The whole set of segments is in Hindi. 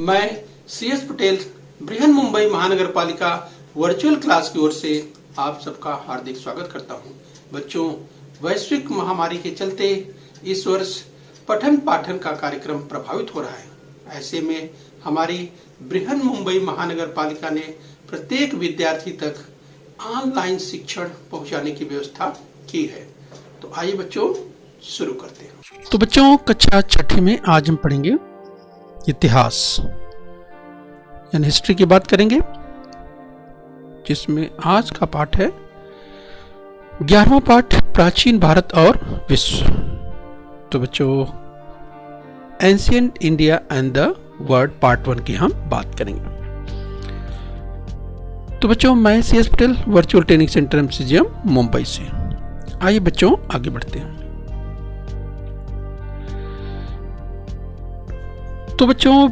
मैं CS पटेल बृहन मुंबई महानगर पालिका वर्चुअल क्लास की ओर से आप सबका हार्दिक स्वागत करता हूं। बच्चों, वैश्विक महामारी के चलते इस वर्ष पठन पाठन का कार्यक्रम प्रभावित हो रहा है। ऐसे में हमारी बृहन मुंबई महानगर पालिका ने प्रत्येक विद्यार्थी तक ऑनलाइन शिक्षण पहुंचाने की व्यवस्था की है। तो आइए बच्चों शुरू करते हैं। तो बच्चों, कक्षा छठी में आज हम पढ़ेंगे इतिहास यानी हिस्ट्री की बात करेंगे, जिसमें आज का पाठ है 11वां पाठ, प्राचीन भारत और विश्व। तो बच्चों, ancient India and the world part 1 की हम बात करेंगे। तो बच्चों, मैं CS Patel virtual training centre MCGM Mumbai से। आइए बच्चों आगे बढ़ते हैं। तो बच्चों,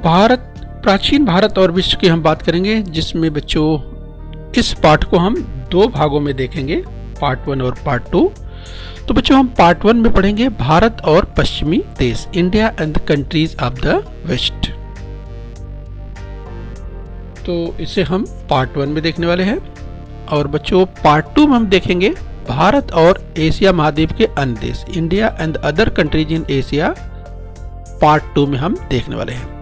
प्राचीन भारत और विश्व की हम बात करेंगे, जिसमें बच्चों इस पाठ को हम दो भागों में देखेंगे, पार्ट 1 और पार्ट 2। तो बच्चों, हम पार्ट 1 में पढ़ेंगे भारत और पश्चिमी देश, India and the countries of the West. तो इसे हम पार्ट 1 में देखने वाले हैं। और बच्चों, पार्ट 2 में हम देखेंगे भारत और एशिया महाद्वीप के अन्य देश, India and other countries in Asia. Part 2 में हम देखने वाले हैं।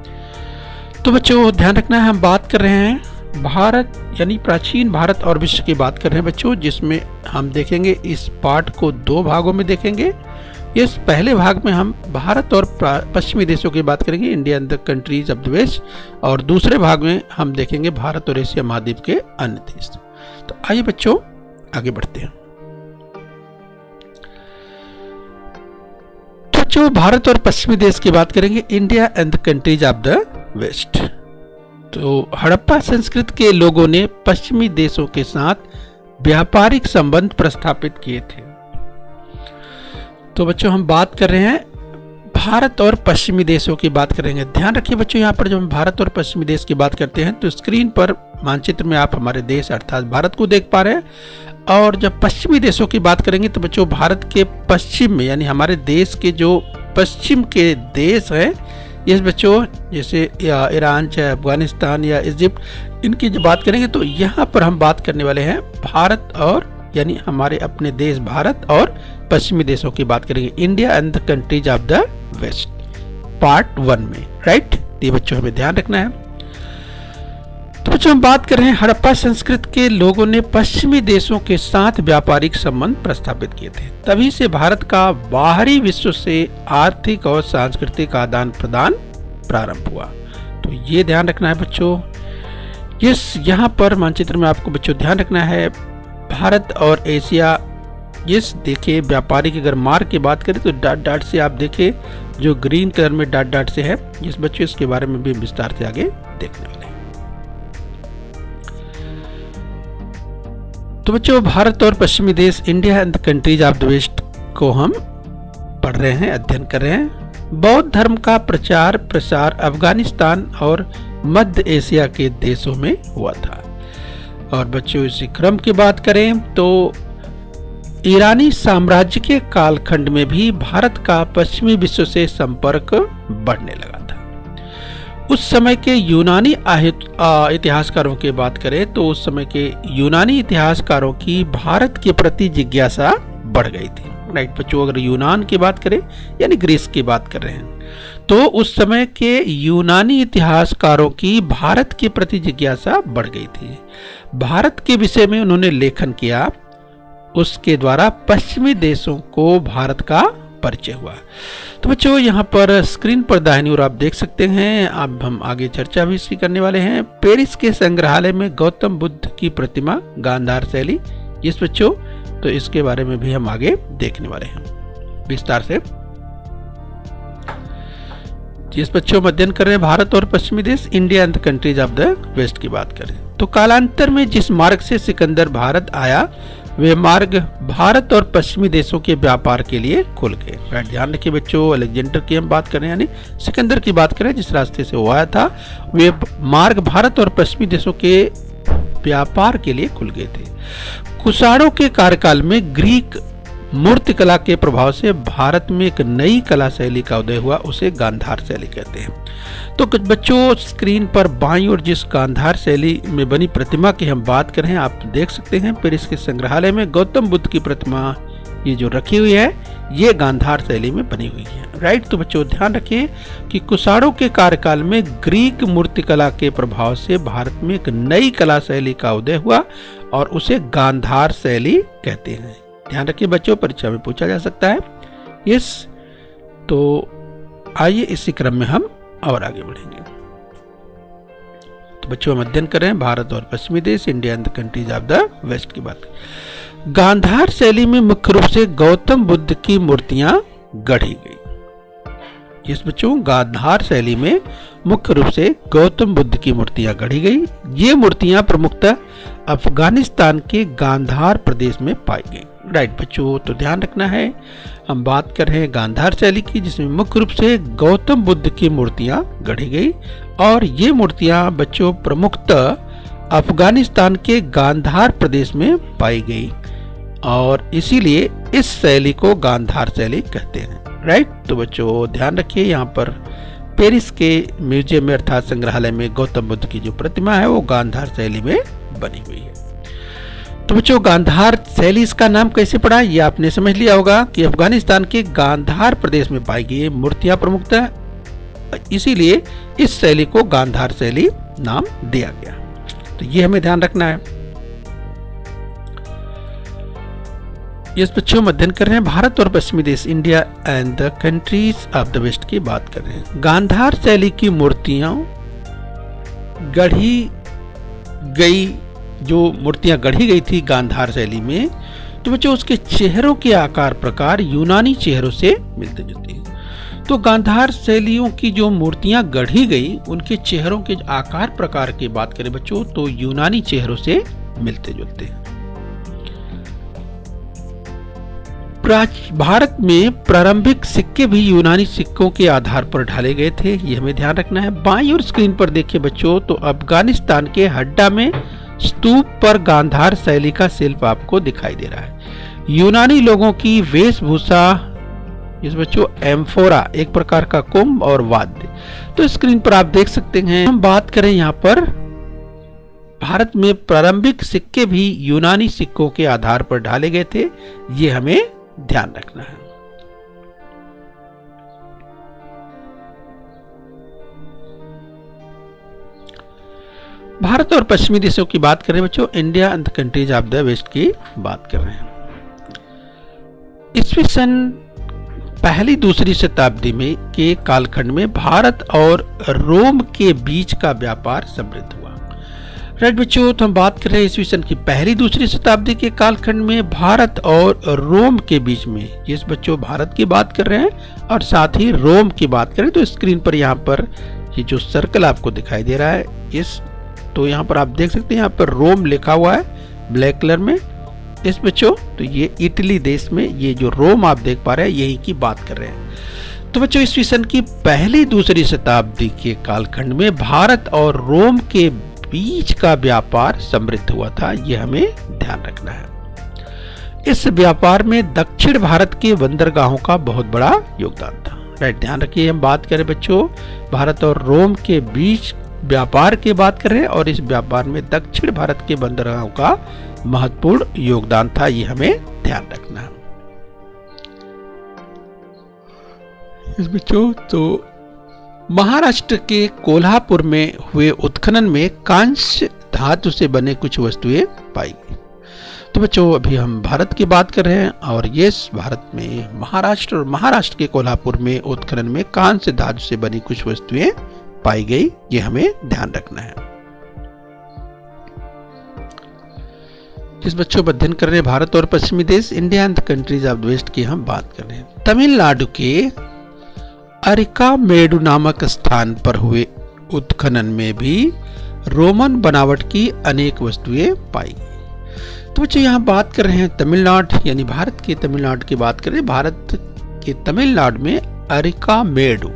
तो बच्चों, ध्यान रखना है, हम बात कर रहे हैं भारत यानी प्राचीन भारत और विश्व की बात कर रहे हैं बच्चों, जिसमें हम देखेंगे इस पाठ को दो भागों में देखेंगे। इस पहले भाग में हम भारत और पश्चिमी देशों की बात करेंगे, India and the countries of the West, और दूसरे भाग में हम देखेंगे भारत और एशिया महाद्वीप के अन्य देश। तो आइए बच्चों आगे बढ़ते हैं। तो बच्चों, भारत और पश्चिमी देश की बात करेंगे, India and the countries of the West. तो हड़प्पा संस्कृति के लोगों ने पश्चिमी देशों के साथ व्यापारिक संबंध प्रस्थापित किए थे। तो बच्चों, हम बात कर रहे हैं भारत और पश्चिमी देशों की बात करेंगे। ध्यान रखिए बच्चों, यहाँ पर जब हम भारत और पश्चिमी देश की बात करते हैं तो स्क्रीन पर मानचित्र में आप हमारे देश अर्थात भारत को देख पा रहे हैं। और जब पश्चिमी देशों की बात करेंगे तो बच्चों, भारत के पश्चिम में यानी हमारे देश के जो पश्चिम के देश हैं, ये बच्चों जैसे ईरान, चाहे अफगानिस्तान या इजिप्ट, इनकी जब बात करेंगे तो यहाँ पर हम बात करने वाले हैं भारत और यानी हमारे अपने देश भारत और पश्चिमी देशों की बात करेंगे, India and the countries of the West, part 1 में, राइट। ये बच्चों हमें ध्यान रखना है। तो बच्चों, हम बात कर रहे हैं हड़प्पा संस्कृति के लोगों ने पश्चिमी देशों के साथ व्यापारिक संबंध प्रस्थापित किए थे। तभी से भारत का बाहरी विश्व से आर्थिक और सांस्कृतिक आदान प्रदान प्रारंभ हुआ। तो ये ध्यान रखना है बच्चों। यहाँ पर मानचित्र में आपको बच्चों ध्यान रखना है भारत और एशिया। देखिए, व्यापारिक अगर मार्ग की बात करें तो डॉट डॉट से आप देखिए, जो ग्रीन कलर में डॉट डॉट से है, इस बच्चों इसके बारे में भी विस्तार से आगे देखने वाले हैं। तो बच्चों, भारत और पश्चिमी देश, India and the countries of the West को हम पढ़ रहे हैं, अध्ययन कर रहे हैं। बौद्ध धर्म का प्रचार प्रसार अफगानिस्तान और मध्य एशिया के देशों में हुआ था। और बच्चों, इसी क्रम की बात करें तो ईरानी साम्राज्य के कालखंड में भी भारत का पश्चिमी विश्व से संपर्क बढ़ने लगा था। उस समय के यूनानी इतिहासकारों की बात करें तो उस समय के यूनानी इतिहासकारों की भारत के प्रति जिज्ञासा बढ़ गई थी, राइट बच्चों। अगर यूनान की बात करें यानी ग्रीस की बात कर रहे हैं, तो उस समय के यूनानी इतिहासकारों की भारत के प्रति जिज्ञासा बढ़ गई थी। भारत के विषय में उन्होंने लेखन किया, उसके द्वारा पश्चिमी देशों को भारत का परिचय हुआ। तो बच्चों, यहाँ पर स्क्रीन पर दाहिनी ओर आप देख सकते हैं। अब हम आगे चर्चा भी इसकी करने वाले हैं। पेरिस के संग्रहालय में गौतम बुद्ध की प्रतिमा, गांधार शैली, इस बच्चों, तो इसके बारे में भी हम आगे देखने वाले हैं विस्तार से। जिस बच्चों में अध्ययन कर रहे हैं भारत और पश्चिमी देश, India and the countries of the West की बात करें तो कालांतर में जिस मार्ग से सिकंदर भारत आया, वे मार्ग भारत और पश्चिमी देशों के व्यापार के लिए खुल गए। ध्यान रखिए बच्चों, अलेक्जेंडर की हम बात करें यानी सिकंदर की बात करें, जिस रास्ते से वो आया था, वे मार्ग भारत और पश्चिमी देशों के व्यापार के लिए खुल गए थे। कुषाणों के कार्यकाल में ग्रीक मूर्तिकला के प्रभाव से भारत में एक नई कला शैली का उदय हुआ, उसे गांधार शैली कहते हैं। तो कुछ बच्चों स्क्रीन पर बाईं ओर जिस गांधार शैली में बनी प्रतिमा की हम बात कर रहे हैं आप देख सकते हैं। पेरिस के संग्रहालय में गौतम बुद्ध की प्रतिमा ये जो रखी हुई है ये गांधार शैली में बनी हुई है। राइट, तो बच्चों ध्यान रखिए कि कुषाणों के कार्यकाल में ग्रीक मूर्तिकला के प्रभाव से भारत में एक नई कला शैली का उदय हुआ और उसे गांधार शैली कहते हैं। ध्यान रखिए बच्चों, परीक्षा में पूछा जा सकता है। यस, तो आइए इसी क्रम में हम और आगे बढ़ेंगे। तो बच्चों हम अध्ययन कर रहे हैं भारत और पश्चिमी देश, India and the countries of the West की बात। गांधार शैली में मुख्य रूप से गौतम बुद्ध की मूर्तियां गढ़ी गई। इस बच्चों गांधार शैली में मुख्य रूप से गौतम बुद्ध की मूर्तियां गढ़ी गई। ये मूर्तियां प्रमुखतः अफगानिस्तान के गांधार प्रदेश में पाई गई। राइट बच्चों, तो ध्यान रखना है हम बात कर रहे हैं गांधार शैली की, जिसमें मुख्य रूप से गौतम बुद्ध की मूर्तियां गढ़ी गई और ये मूर्तियां बच्चों प्रमुखतः अफगानिस्तान के गांधार प्रदेश में पाई गई और इसीलिए इस शैली को गांधार शैली कहते हैं। राइट, तो बच्चों ध्यान रखिए यहाँ पर पेरिस के म्यूजियम में अर्थात संग्रहालय में गौतम बुद्ध की जो प्रतिमा है वो गांधार शैली में बनी हुई है। तो बच्चों गांधार शैली इसका नाम कैसे पड़ा ये आपने समझ लिया होगा कि अफगानिस्तान के गांधार प्रदेश में पाई गई मूर्तियां प्रमुखतः, इसीलिए इस शैली को गांधार शैली नाम दिया गया। तो ये हमें ध्यान रखना है। इस बच्चों हम अध्ययन कर रहे हैं भारत और पश्चिमी देश, India and the countries of the West की बात कर रहे हैं। गांधार शैली की मूर्तियां गढ़ी गई, जो मूर्तियां गढ़ी गई थी गांधार शैली में, तो बच्चों उसके चेहरों के आकार प्रकार यूनानी चेहरों से मिलते जुलते हैं। तो गांधार शैलियों की जो मूर्तियां गढ़ी गई उनके चेहरों के आकार प्रकार की बात करें बच्चों तो यूनानी चेहरों से मिलते जुलते हैं। भारत में प्रारंभिक सिक्के भी यूनानी सिक्कों के आधार पर ढाले गए थे, ये हमें ध्यान रखना है। बाईं ओर स्क्रीन पर देखिए बच्चों तो अफगानिस्तान के हड्डा में स्तूप पर गांधार शैली का शिल्प आपको दिखाई दे रहा है। यूनानी लोगों की वेशभूषा इस बच्चों एम्फोरा एक प्रकार का कुंभ और वाद्य, तो स्क्रीन पर आप देख सकते हैं। हम बात करें यहाँ पर भारत में प्रारंभिक सिक्के भी यूनानी सिक्कों के आधार पर ढाले गए थे, ये हमें ध्यान रखना है। भारत और पश्चिमी देशों की बात करें बच्चों, India and countries of the West की बात कर रहे हैं। ईस्वी सन पहली दूसरी शताब्दी में के कालखंड में भारत और रोम के बीच का व्यापार समृद्ध हुआ। राइट बच्चों, तो हम बात कर रहे हैं ईस्वी सन की पहली दूसरी शताब्दी के कालखंड में भारत और रोम के बीच में। ये बच्चों भारत की बात कर रहे हैं और साथ ही रोम की बात करें तो स्क्रीन पर यहाँ पर ये जो सर्कल आपको दिखाई दे रहा है इस, तो यहाँ पर आप देख सकते हैं यहाँ पर रोम लिखा हुआ है ब्लैक कलर में। इस बच्चों तो ये इटली देश में ये जो रोम आप देख पा रहे हैं यही की बात कर रहे हैं। तो बच्चों ईस्वी सन की पहली दूसरी शताब्दी के कालखंड में भारत और रोम के बीच का व्यापार समृद्ध हुआ था, यह हमें ध्यान रखना है। इस व्यापार में दक्षिण भारत के बंदरगाहों का बहुत बड़ा योगदान था। राइट, ध्यान रखिए हम बात करें बच्चों भारत और रोम के बीच व्यापार की बात कर रहे हैं और इस व्यापार में दक्षिण भारत के बंदरगाहों का महत्वपूर्ण योगदान था, ये हमें ध्यान रखना है। इस बच्चों तो महाराष्ट्र के कोल्हापुर में हुए उत्खनन में कांस्य धातु से बने कुछ वस्तुएं पाई गई। तो बच्चों अभी हम भारत की बात कर रहे हैं और ये भारत में महाराष्ट्र के कोल्हापुर में उत्खनन में कांस्य धातु से बनी कुछ वस्तुएं पाई गई, ये हमें ध्यान रखना है। इस बच्चों पर अध्ययन कर रहे हैं भारत और पश्चिमी देश, India and countries of the West की हम बात कर रहे हैं। तमिलनाडु के अरिकामेडु नामक स्थान पर हुए उत्खनन में भी रोमन बनावट की अनेक वस्तुएं पाई गई। तो बच्चों यहाँ बात कर रहे हैं तमिलनाडु यानी भारत के तमिलनाडु की बात कर रहे हैं। भारत के तमिलनाडु में अरिकामेडु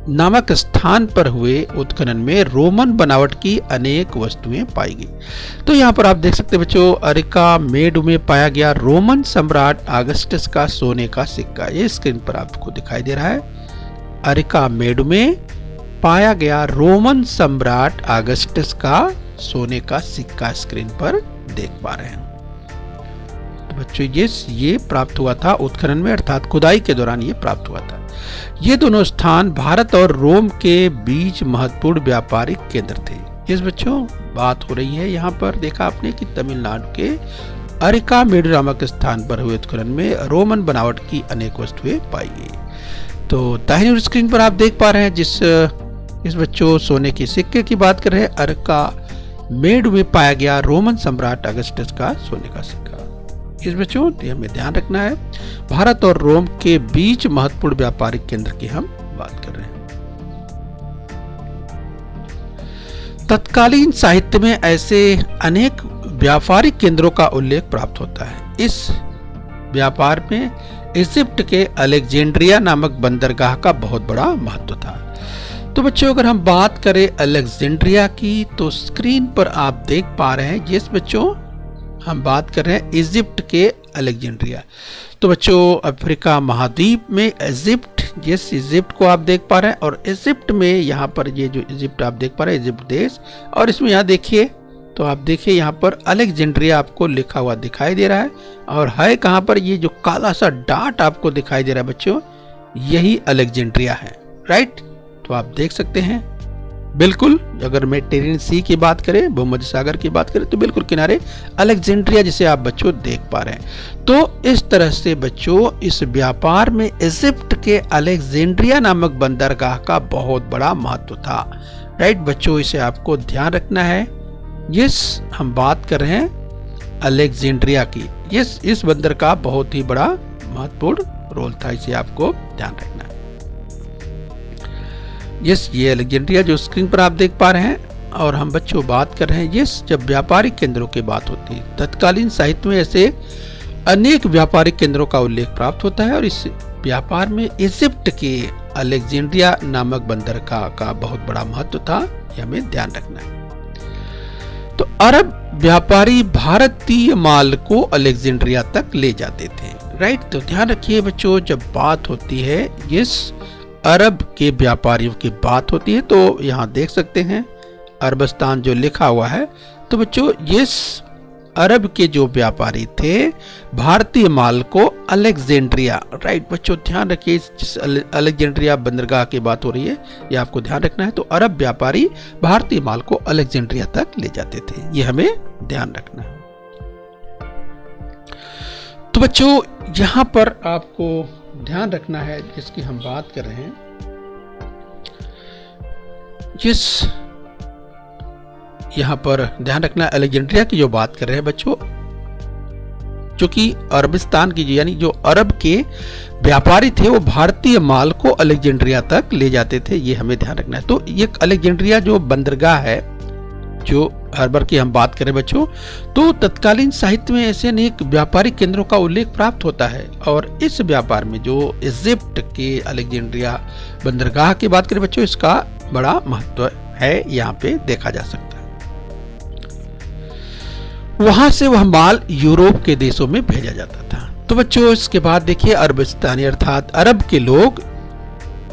नामक स्थान पर हुए उत्खनन में रोमन बनावट की अनेक वस्तुएं पाई गई। तो यहाँ पर आप देख सकते हैं बच्चों, अरिका मेडु में पाया गया रोमन सम्राट अगस्टस का सोने का सिक्का। ये स्क्रीन पर आपको दिखाई दे रहा है। अरिका मेडु में पाया गया रोमन सम्राट अगस्टस का सोने का सिक्का स्क्रीन पर देख पा रहे हैं। तो बच्चों ये प्राप्त हुआ था उत्खनन में, अर्थात खुदाई के दौरान ये प्राप्त हुआ था। ये दोनों स्थान भारत और रोम के बीच महत्वपूर्ण व्यापारिक केंद्र थे। इस बच्चों बात हो रही है यहाँ पर, देखा आपने कि तमिलनाडु के अरिका मेडु नामक स्थान पर हुए उत्खनन में रोमन बनावट की अनेक वस्तुएं पाई गई। तो दाहिनी ओर स्क्रीन पर आप देख पा रहे हैं इस बच्चों सोने के सिक्के की बात कर रहे हैं। अरिका मेडु में पाया गया रोमन सम्राट अगस्टस का सोने का सिक्का। इस बच्चों हमें ध्यान रखना है, भारत और रोम के बीच महत्वपूर्ण व्यापारिक केंद्र की हम बात कर रहे हैं। तत्कालीन साहित्य में ऐसे अनेक व्यापारिक केंद्रों का उल्लेख प्राप्त होता है। इस व्यापार में इजिप्ट के अलेक्जेंड्रिया नामक बंदरगाह का बहुत बड़ा महत्व था। तो बच्चों अगर हम बात करें अलेक्जेंड्रिया की, तो स्क्रीन पर आप देख पा रहे हैं, जिस बच्चों हम बात कर रहे हैं इजिप्ट के अलेक्जेंड्रिया। तो बच्चों अफ्रीका महाद्वीप में इजिप्ट को आप देख पा रहे हैं, और इजिप्ट में यहाँ पर ये जो इजिप्ट आप देख पा रहे हैं, इजिप्ट देश, और इसमें यहाँ देखिए, तो आप देखिए यहाँ पर अलेक्जेंड्रिया आपको लिखा हुआ दिखाई दे रहा है। और है कहाँ पर, ये जो काला सा डाट आपको दिखाई दे रहा है बच्चों, यही अलेक्जेंड्रिया है, राइट। तो आप देख सकते हैं बिल्कुल, अगर मेडिटेरियन सी की बात करें, भूमध्य सागर की बात करें, तो बिल्कुल किनारे अलेक्जेंड्रिया जिसे आप बच्चों देख पा रहे हैं। तो इस तरह से बच्चों इस व्यापार में इजिप्ट के अलेक्जेंड्रिया नामक बंदरगाह का बहुत बड़ा महत्व था, राइट बच्चों, इसे आपको ध्यान रखना है। हम बात कर रहे हैं अलेक्जेंड्रिया की। इस बंदर का बहुत ही बड़ा महत्वपूर्ण रोल था, इसे आपको ध्यान रखना है। ये अलेक्जेंड्रिया जो स्क्रीन पर आप देख पा रहे हैं, और हम बच्चों बात कर रहे हैं जब व्यापारिक केंद्रों की बात होती है, तत्कालीन साहित्य में ऐसे अनेक व्यापारिक केंद्रों का उल्लेख प्राप्त होता है, और इस व्यापार में इजिप्ट के अलेक्जेंड्रिया नामक बंदरगाह का बहुत बड़ा महत्व था, यह हमें ध्यान रखना है। तो अरब व्यापारी भारतीय माल को अलेक्जेंड्रिया तक ले जाते थे, राइट। तो ध्यान रखिए बच्चों, जब बात होती है इस अरब के व्यापारियों की बात होती है, तो यहाँ देख सकते हैं अरबस्तान जो लिखा हुआ है। तो बच्चों इस अरब के जो व्यापारी थे भारतीय माल को अलेक्जेंड्रिया, राइट बच्चों ध्यान रखिए, जिस अलेक्जेंड्रिया बंदरगाह की बात हो रही है ये आपको ध्यान रखना है। तो अरब व्यापारी भारतीय माल को अलेक्जेंड्रिया तक ले जाते थे, ये हमें ध्यान रखना है। तो बच्चों यहाँ पर आपको ध्यान रखना है, जिसकी हम बात कर रहे हैं, यहाँ पर ध्यान रखना है अलेक्जेंड्रिया की जो बात कर रहे हैं बच्चों, जो कि अरबिस्तान की यानी जो अरब के व्यापारी थे वो भारतीय माल को अलेक्जेंड्रिया तक ले जाते थे, ये हमें ध्यान रखना है। तो ये अलेक्जेंड्रिया जो बंदरगाह है, जो हार्बर की हम बात करें बच्चों, तो तत्कालीन साहित्य में ऐसे अनेक व्यापारिक केंद्रों का उल्लेख प्राप्त होता है, और इस व्यापार में जो इजिप्ट के अलेक्जेंड्रिया बंदरगाह की बात करें बच्चों, इसका बड़ा महत्व है, यहाँ पे देखा जा सकता है। वहां से वह माल यूरोप के देशों में भेजा जाता था। तो बच्चों इसके बाद देखिए अरबिस्तानी अर्थात अरब के लोग,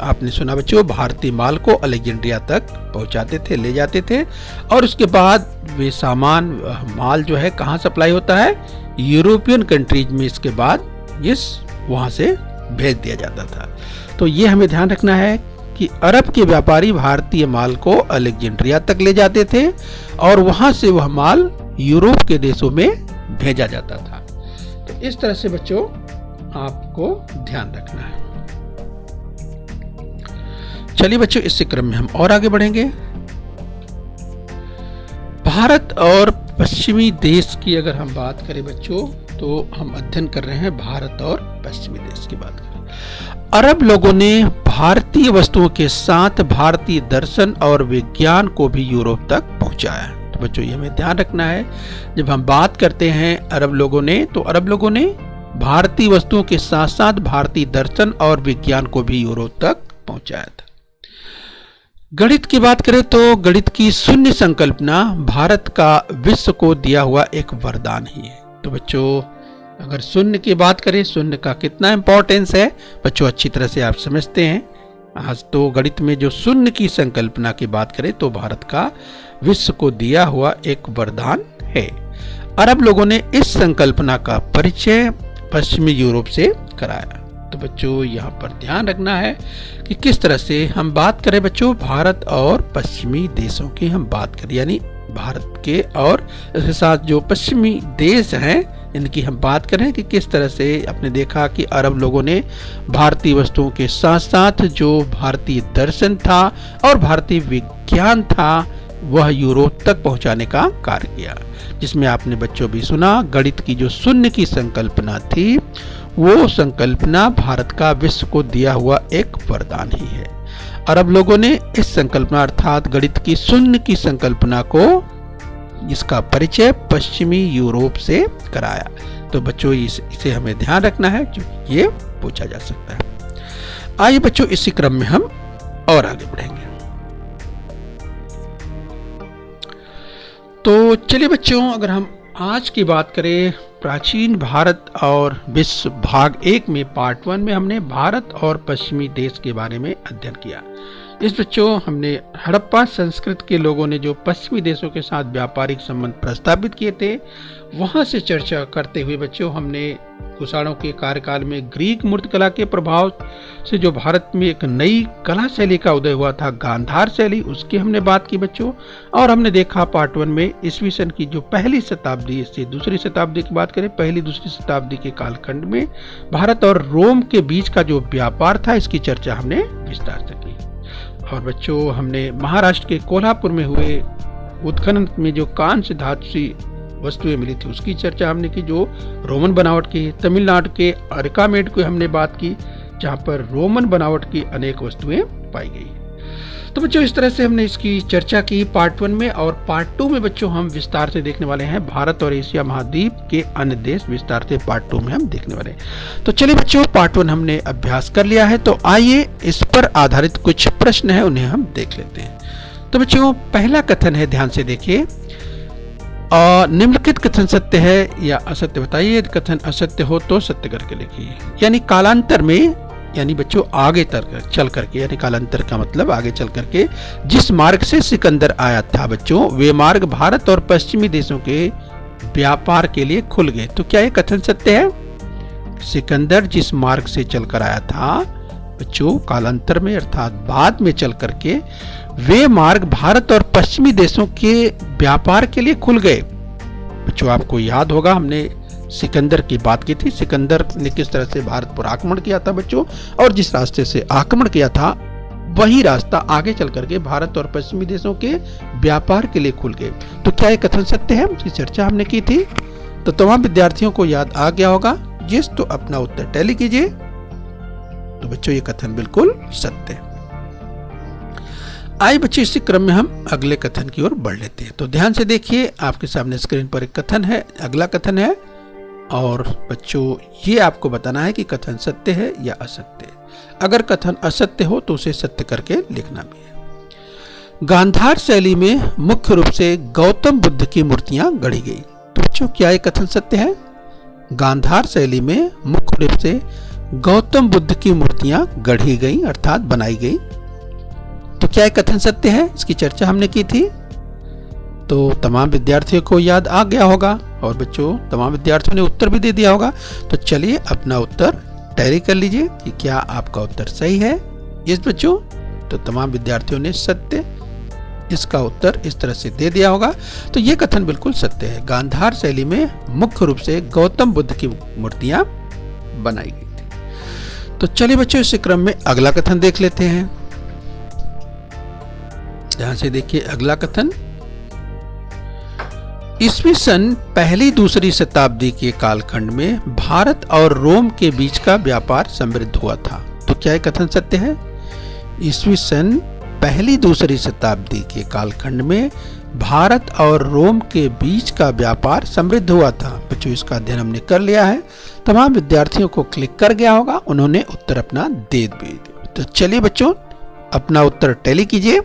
आपने सुना बच्चों, भारतीय माल को अलेक्जेंड्रिया तक पहुंचाते थे, ले जाते थे, और उसके बाद वे सामान माल जो है कहाँ सप्लाई होता है, यूरोपियन कंट्रीज में, इसके बाद वहां से भेज दिया जाता था। तो ये हमें ध्यान रखना है कि अरब के व्यापारी भारतीय माल को अलेक्जेंड्रिया तक ले जाते थे, और वहां से वह माल यूरोप के देशों में भेजा जाता था। तो इस तरह से बच्चों आपको ध्यान रखना है। चलिए बच्चों इस क्रम में हम और आगे बढ़ेंगे। भारत और पश्चिमी देश की अगर हम बात करें बच्चों, तो हम अध्ययन कर रहे हैं भारत और पश्चिमी देश की बात करें। अरब लोगों ने भारतीय वस्तुओं के साथ भारतीय दर्शन और विज्ञान को भी यूरोप तक पहुंचाया। तो बच्चों ये हमें ध्यान रखना है, जब हम बात करते हैं अरब लोगों ने, तो अरब लोगों ने भारतीय वस्तुओं के साथ साथ भारतीय दर्शन और विज्ञान को भी यूरोप तक पहुंचाया था। गणित की बात करें तो गणित की शून्य संकल्पना भारत का विश्व को दिया हुआ एक वरदान ही है। तो बच्चों अगर शून्य की बात करें, शून्य का कितना इंपॉर्टेंस है बच्चों अच्छी तरह से आप समझते हैं। आज तो गणित में जो शून्य की संकल्पना की बात करें तो भारत का विश्व को दिया हुआ एक वरदान है। अरब लोगों ने इस संकल्पना का परिचय पश्चिमी यूरोप से कराया। तो बच्चों यहाँ पर ध्यान रखना है कि किस तरह से हम बात करें बच्चों भारत और पश्चिमी देशों की हम बात करें, यानी भारत के और इसके साथ जो पश्चिमी देश हैं इनकी हम बात करें कि किस तरह से आपने देखा कि अरब लोगों ने भारतीय वस्तुओं के साथ साथ जो भारतीय दर्शन था और भारतीय विज्ञान था वह यूरोप तक पहुंचाने का कार्य किया, जिसमें आपने बच्चों भी सुना गणित की जो शून्य की संकल्पना थी वो संकल्पना भारत का विश्व को दिया हुआ एक वरदान ही है। अरब लोगों ने इस संकल्पना अर्थात गणित की शून्य की संकल्पना को इसका परिचय पश्चिमी यूरोप से कराया। तो बच्चों इसे हमें ध्यान रखना है, जो ये पूछा जा सकता है। आइए बच्चों इसी क्रम में हम और आगे बढ़ेंगे। तो चलिए बच्चों अगर हम आज की बात करें प्राचीन भारत और विश्व भाग 1 में पार्ट 1 में हमने भारत और पश्चिमी देश के बारे में अध्ययन किया। इस बच्चों हमने हड़प्पा संस्कृति के लोगों ने जो पश्चिमी देशों के साथ व्यापारिक संबंध प्रस्तावित किए थे वहां से चर्चा करते हुए बच्चों हमने कुषाणों के कार्यकाल में ग्रीक मूर्तिकला के प्रभाव से जो भारत में एक नई कला शैली का उदय हुआ था गांधार शैली, उसकी हमने बात की बच्चों। और हमने देखा पार्ट 1 में ईस्वी सन की जो पहली शताब्दी से दूसरी शताब्दी की बात करें, पहली दूसरी शताब्दी के कालखंड में भारत और रोम के बीच का जो व्यापार था इसकी चर्चा हमने विस्तार से की। और बच्चों हमने महाराष्ट्र के कोल्हापुर में हुए उत्खनन में जो कांस्य धातु सी वस्तुएं मिली थी उसकी चर्चा हमने की जो रोमन बनावट की। तमिलनाडु के अरकामेड को हमने बात की जहां पर रोमन बनावट की अनेक वस्तुएं पाई गई। तो बच्चों इस तरह से हमने इसकी चर्चा की पार्ट 1 में। और पार्ट 2 में बच्चों हम विस्तार से देखने वाले हैं भारत और एशिया महाद्वीप के अन्य देश, विस्तार से पार्ट 2 में हम देखने वाले हैं। तो चलिए बच्चों पार्ट 1 हमने अभ्यास कर लिया है, तो आइए इस पर आधारित कुछ प्रश्न है उन्हें हम देख लेते हैं। तो बच्चों पहला कथन है, ध्यान से देखिए, निम्नलिखित कथन सत्य है या असत्य बताइए। यदि कथन असत्य हो तो सत्य करके लिखिए। यानी कालांतर में, यानी बच्चों आगे चल करके, यानी कालांतर का मतलब आगे चल करके जिस मार्ग से सिकंदर आया था बच्चों वे मार्ग भारत और पश्चिमी देशों के व्यापार के लिए खुल गए। तो क्या ये कथन सत्य है? सिकंदर जिस मार्ग से चलकर आया था बच्चों कालांतर में अर्थात बाद में चल करके वे मार्ग भारत और पश्चिमी देशों के व्यापार के लिए खुल गए। बच्चों आपको याद होगा हमने सिकंदर की बात की थी, सिकंदर ने किस तरह से भारत पर आक्रमण किया था बच्चों, और जिस रास्ते से आक्रमण किया था वही रास्ता आगे चल करके भारत और पश्चिमी देशों के व्यापार के लिए खुल गए। तो क्या ये कथन सत्य है? उसकी चर्चा हमने की थी। तो तमाम विद्यार्थियों को याद आ गया होगा। जिस तो अपना उत्तर टैली कीजिए। तो बच्चों ये कथन बिल्कुल सत्य है। आइए बच्चों इसी क्रम में हम अगले कथन की ओर बढ़ लेते हैं। तो ध्यान से देखिए, आपके सामने स्क्रीन पर एक कथन है, अगला कथन है, और बच्चों ये आपको बताना है कि कथन सत्य है या असत्य। अगर कथन असत्य हो तो उसे सत्य करके लिखना भी है। गांधार शैली में मुख्य रूप से गौतम बुद्ध की मूर्तियां गढ़ी गई। तो बच्चों क्या ये कथन सत्य है? गांधार शैली में मुख्य रूप से गौतम बुद्ध की मूर्तियां गढ़ी गई अर्थात बनाई गई। तो क्या ये कथन सत्य है? इसकी चर्चा हमने की थी। तो तमाम विद्यार्थियों को याद आ गया होगा और बच्चों तमाम विद्यार्थियों ने उत्तर भी दे दिया होगा। तो चलिए अपना उत्तर टैली कर लीजिए कि क्या आपका उत्तर सही है। इस बच्चों तो तमाम विद्यार्थियों ने सत्य इसका उत्तर इस तरह से दे दिया होगा। तो ये कथन बिल्कुल सत्य है। गांधार शैली में मुख्य रूप से गौतम बुद्ध की मूर्तियां बनाई गई थी। तो चलिए बच्चों इस क्रम में अगला कथन देख लेते हैं। ध्यान से देखिए अगला कथन, ईस्वी सन पहली दूसरी शताब्दी के कालखंड में भारत और रोम के बीच का व्यापार समृद्ध हुआ था। तो क्या यह कथन सत्य है? ईस्वी सन पहली दूसरी शताब्दी के कालखंड में भारत और रोम के बीच का व्यापार समृद्ध हुआ था। बच्चों इसका अध्ययन हमने कर लिया है। तमाम विद्यार्थियों को क्लिक कर गया होगा, उन्होंने उत्तर अपना दे दिया। तो चलिए बच्चों अपना उत्तर टैली कीजिए।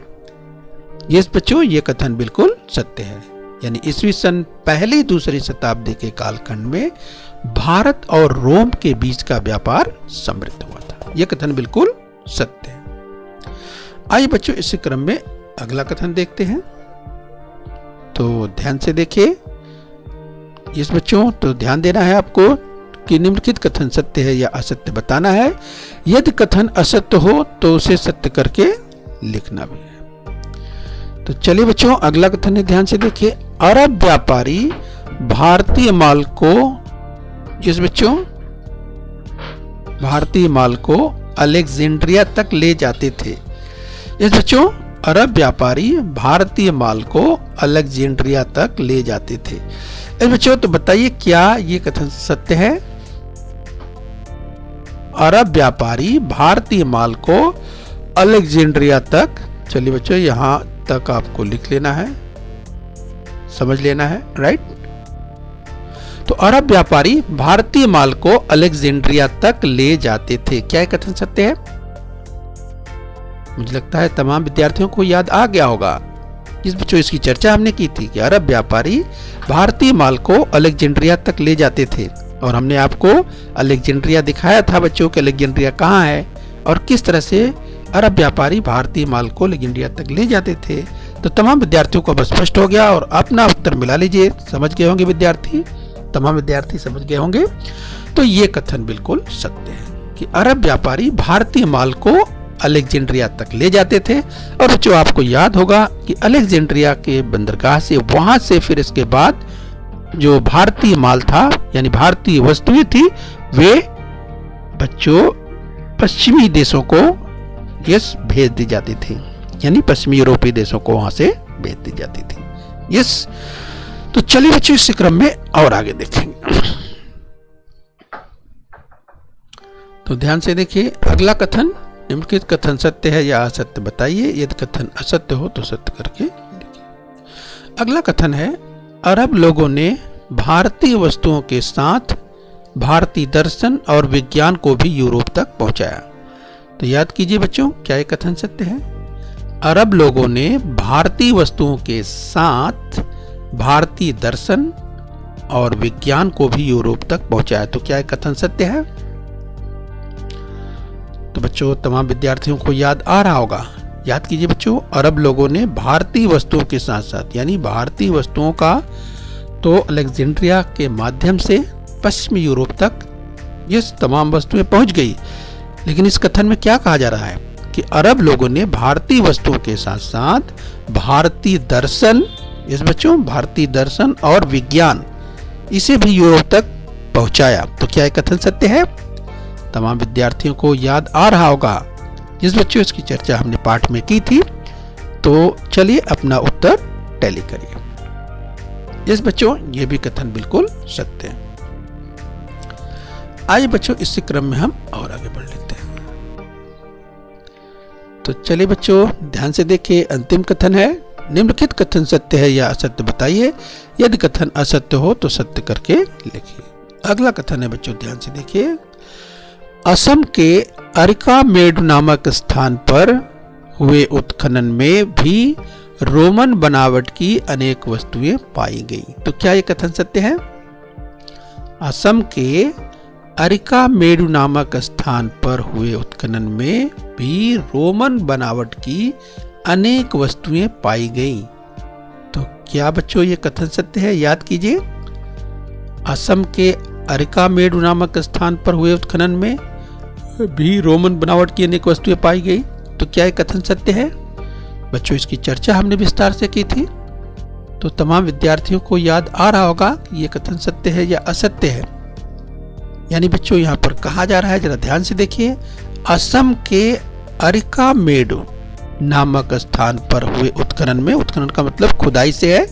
यस बच्चों, ये कथन बिल्कुल सत्य है। यानी ईस्वी सन पहली दूसरी शताब्दी के कालखंड में भारत और रोम के बीच का व्यापार समृद्ध हुआ था। यह कथन बिल्कुल सत्य है। आइए बच्चों, इसी क्रम में अगला कथन देखते हैं। तो ध्यान से देखिए इस बच्चों, तो ध्यान देना है आपको कि निम्नलिखित कथन सत्य है या असत्य बताना है। यदि कथन असत्य हो तो उसे सत्य करके लिखना भी है। तो चलिए बच्चों, अगला कथन है, ध्यान से देखिए। अरब व्यापारी भारतीय माल को, इस बच्चों, भारतीय माल को अलेक्जेंड्रिया तक ले जाते थे। इस बच्चों, अरब व्यापारी भारतीय माल को अलेक्जेंड्रिया तक ले जाते थे। इस बच्चों, तो बताइए क्या ये कथन सत्य है? अरब व्यापारी भारतीय माल को अलेक्जेंड्रिया तक, चलिए बच्चों यहां तक आपको लिख लेना है, समझ लेना है, राइट। तो अरब व्यापारी भारतीय माल को अलेक्जेंड्रिया तक ले जाते थे। क्या ये कथन सत्य है? मुझे लगता है तमाम विद्यार्थियों को याद आ गया होगा। इस बच्चों, इसकी चर्चा हमने की थी कि अरब व्यापारी भारतीय माल को अलेक्जेंड्रिया तक ले जाते थे, और हमने आपको अलेक्जेंड्रिया दिखाया था बच्चों कि अलेक्जेंड्रिया कहाँ है और किस तरह से अरब व्यापारी भारतीय माल को अलेक्जेंड्रिया तक ले जाते थे। तो तमाम विद्यार्थियों को अब स्पष्ट हो गया और अपना उत्तर मिला लीजिए। समझ गए होंगे विद्यार्थी, तमाम विद्यार्थी समझ गए होंगे। तो ये कथन बिल्कुल सत्य है कि अरब व्यापारी भारतीय माल को अलेक्जेंड्रिया तक ले जाते थे। और बच्चों, आपको याद होगा कि अलेक्जेंड्रिया के बंदरगाह से, वहां से फिर इसके बाद जो भारतीय माल था यानी भारतीय वस्तुएं थी, वे बच्चों पश्चिमी देशों को यस भेज दी जाती थी, यानी पश्चिमी यूरोपीय देशों को वहां से भेज दी जाती थी। यस, तो चलिए बच्चों इस क्रम में और आगे देखेंगे। तो ध्यान से देखिए अगला कथन। निम्नलिखित कथन सत्य है या असत्य बताइए। यदि कथन असत्य हो तो सत्य करके लिखिए। अगला कथन है, अरब लोगों ने भारतीय वस्तुओं के साथ भारतीय दर्शन और विज्ञान को भी यूरोप तक पहुंचाया। तो याद कीजिए बच्चों, क्या यह कथन सत्य है? अरब लोगों ने भारतीय वस्तुओं के साथ भारतीय दर्शन और विज्ञान को भी यूरोप तक पहुंचाया। तो क्या यह कथन सत्य है? तो बच्चों, तमाम विद्यार्थियों को याद आ रहा होगा। याद कीजिए बच्चों, अरब लोगों ने भारतीय वस्तुओं के साथ साथ, यानी भारतीय वस्तुओं का तो अलेक्जेंड्रिया के माध्यम से पश्चिमी यूरोप तक ये तमाम वस्तुएं पहुंच गई। लेकिन इस कथन में क्या कहा जा रहा है कि अरब लोगों ने भारतीय वस्तुओं के साथ साथ भारतीय दर्शन, इस बच्चों भारतीय दर्शन और विज्ञान, इसे भी यूरोप तक पहुंचाया। तो क्या यह कथन सत्य है? तमाम विद्यार्थियों को याद आ रहा होगा। जिस बच्चों इसकी चर्चा हमने पाठ में की थी। तो चलिए अपना उत्तर टैली करिए। इस बच्चों, ये भी कथन बिल्कुल सत्य है। आइए बच्चों इसी क्रम में हम और आगे बढ़ लेते हैं। तो चलिए बच्चों ध्यान से देखिए, अंतिम कथन है, निम्नलिखित कथन सत्य है या असत्य बताइए। यदि कथन असत्य हो तो सत्य करके लिखिए। अगला कथन है बच्चों, ध्यान से देखिए, असम के अरिकामेडु नामक स्थान पर हुए उत्खनन में भी रोमन बनावट की अनेक वस्तुएं पाई गई। तो क्या यह कथन सत्य है? असम के अरिकामेडु नामक स्थान पर हुए उत्खनन में भी रोमन बनावट की अनेक वस्तुएं पाई गई। तो क्या बच्चों ये कथन सत्य है? याद कीजिए, असम के अरिकामेडु नामक स्थान पर हुए उत्खनन में भी रोमन बनावट की अनेक वस्तुएं पाई गई। तो क्या ये कथन सत्य है? बच्चों इसकी चर्चा हमने विस्तार से की थी। तो तमाम विद्यार्थियों को याद आ रहा होगा कि ये कथन सत्य है या असत्य है। यानी बच्चों यहाँ पर कहा जा रहा है, जरा ध्यान से देखिए, असम के अरिकामेडु नामक स्थान पर हुए उत्खनन में, उत्खनन का मतलब खुदाई से है,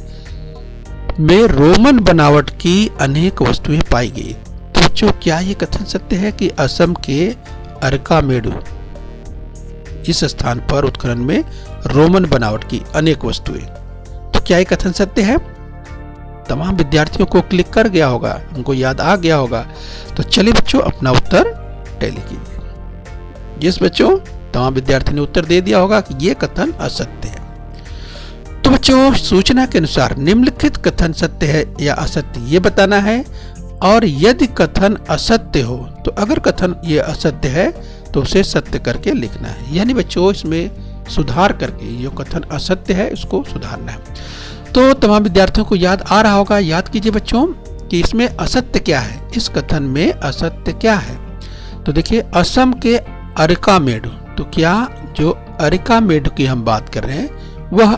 में रोमन बनावट की अनेक वस्तुएं पाई गई। तो बच्चों क्या ये कथन सत्य है कि असम के अरिकामेडु इस स्थान पर उत्खनन में रोमन बनावट की अनेक वस्तुएं, तो क्या ये कथन सत्य है? तमाम विद्यार्थियों को क्लिक कर गया होगा, उनको याद आ गया होगा। तो चलिए बच्चों अपना उत्तर टैली कीजिए। जिस बच्चों तमाम विद्यार्थियों ने उत्तर दे दिया होगा कि यह कथन असत्य है। तो बच्चों, सूचना के अनुसार निम्नलिखित कथन सत्य है या असत्य ये बताना है, और यदि कथन असत्य हो तो अगर कथन ये असत्य है तो उसे सत्य करके लिखना है। यानी बच्चों, इसमें सुधार करके जो कथन असत्य है उसको सुधारना है। तो तमाम विद्यार्थियों को याद आ रहा होगा, याद कीजिए बच्चों कि इसमें असत्य क्या है, इस कथन में असत्य क्या है। तो देखिए, असम के अरिका मेढू, तो क्या जो अरिका मेढू की हम बात कर रहे हैं वह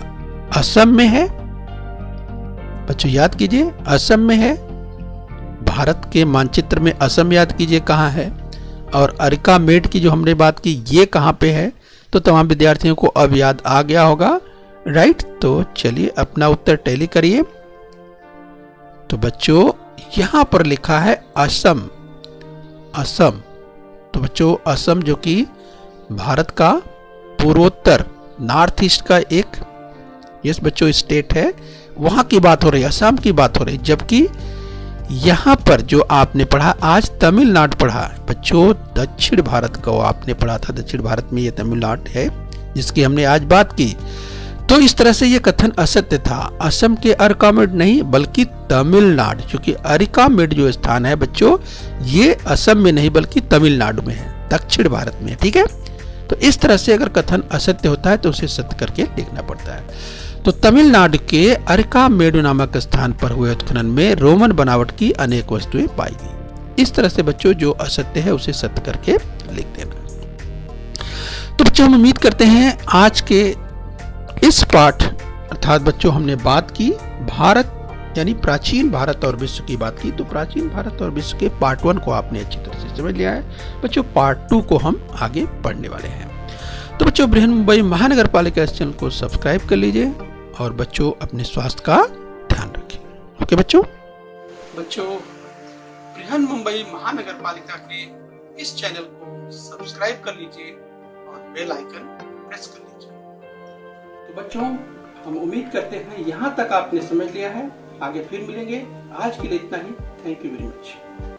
असम में है? बच्चों याद कीजिए, असम में है। भारत के मानचित्र में असम याद कीजिए कहाँ है, और अरिका मेढ की जो हमने बात की ये कहाँ पे है। तो तमाम विद्यार्थियों को अब याद आ गया होगा, राइट। तो चलिए अपना उत्तर टैली करिए। तो बच्चों, यहां पर लिखा है असम, असम। तो बच्चों, असम जो कि भारत का पूर्वोत्तर, नॉर्थ ईस्ट का एक यस बच्चों स्टेट है, वहां की बात हो रही है, असम की बात हो रही है। जबकि यहां पर जो आपने पढ़ा आज तमिलनाडु पढ़ा बच्चों, दक्षिण भारत को आपने पढ़ा था, दक्षिण भारत में ये तमिलनाडु है जिसकी हमने आज बात की। तो इस तरह से ये कथन असत्य था। असम के अरिका मेढ नहीं बल्कि तमिलनाडु, क्योंकि अरिका मेढ जो स्थान है बच्चों ये असम में नहीं बल्कि तमिलनाडु में है, दक्षिण भारत में, ठीक है। तो इस तरह से अगर कथन असत्य होता है तो उसे सत्य करके लिखना पड़ता है। तो तमिलनाडु के अरिका मेढू नामक स्थान पर हुए उत्खनन में रोमन बनावट की अनेक वस्तुएं पाई गई। इस तरह से बच्चों जो असत्य है उसे सत्य करके लिख देना। तो बच्चों, हम उम्मीद करते हैं आज के इस पाठ अर्थात बच्चों हमने बात की भारत यानी प्राचीन भारत और विश्व की बात की। तो प्राचीन भारत और विश्व के पार्ट 1 को आपने अच्छी तरह से समझ लिया है। बच्चों, पार्ट 2 को हम आगे पढ़ने वाले हैं। तो बच्चों, बृहन मुंबई महानगर पालिका इस चैनल को सब्सक्राइब कर लीजिए और बच्चों अपने स्वास्थ्य का ध्यान रखिए। ओके बच्चों। बच्चों, बृहन मुंबई महानगर पालिका के इस चैनल को सब्सक्राइब कर लीजिए और बेल आइकन प्रेस कर लीजिए। तो बच्चों, हम उम्मीद करते हैं यहाँ तक आपने समझ लिया है। आगे फिर मिलेंगे। आज के लिए इतना ही। Thank you very much.